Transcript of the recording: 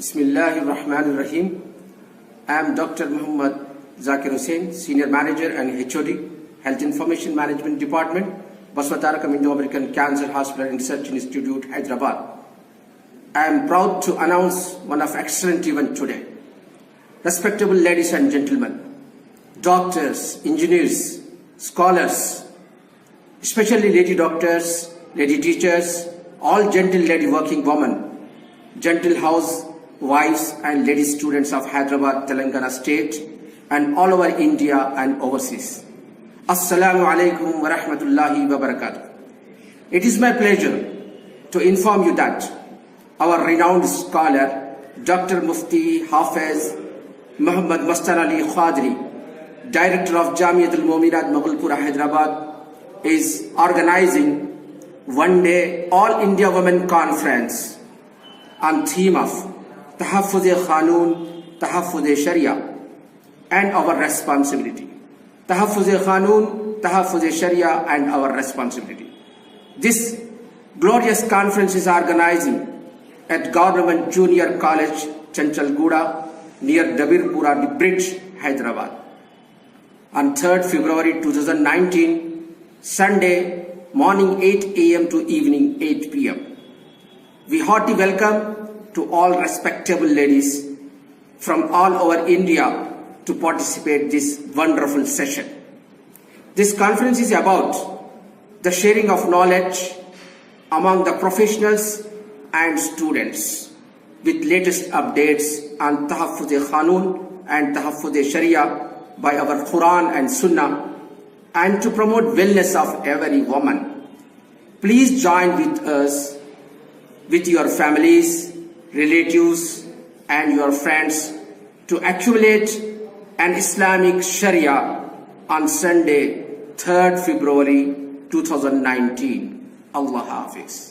Bismillahir Rahmanir Rahim. I am Dr. Muhammad Zakir Hussain, Senior Manager and HOD, Health Information Management Department, Baswatarakam Indo-American Cancer Hospital and Research Institute, Hyderabad. I am proud to announce one of excellent event today. Respectable ladies and gentlemen, doctors, engineers, scholars, especially lady doctors, lady teachers, all gentle lady working women, gentle housewives and lady students of Hyderabad, Telangana state and all over India and overseas. Assalamu alaikum wa rahmatullahi wa barakatuh. It is my pleasure to inform you that our renowned scholar, Dr. Mufti Hafiz Muhammad Mastar Ali Khadri, Director of Jamiat al-Muminat Mughulpura, Hyderabad, is organizing one-day All India Women Conference on theme of Tahaffuz-e-Khanun, Tahaffuz-e-Sharia and our responsibility. Tahaffuz-e-Khanun, Tahaffuz-e-Sharia and our responsibility. This glorious conference is organizing at Government Junior College, Chanchalguda, near Dabirpura Bridge, Hyderabad, on 3rd February 2019, Sunday, morning 8 a.m. to evening 8 p.m. We heartily welcome to all respectable ladies from all over India to participate this wonderful session. This conference is about the sharing of knowledge among the professionals and students with latest updates on Tahaffuz-e-Khanun and Tahaffuz-e-Sharia by our Quran and Sunnah, and to promote wellness of every woman. Please join with us, with your families, relatives and your friends to accumulate an Islamic Sharia on Sunday, 3rd February 2019. Allah Hafiz.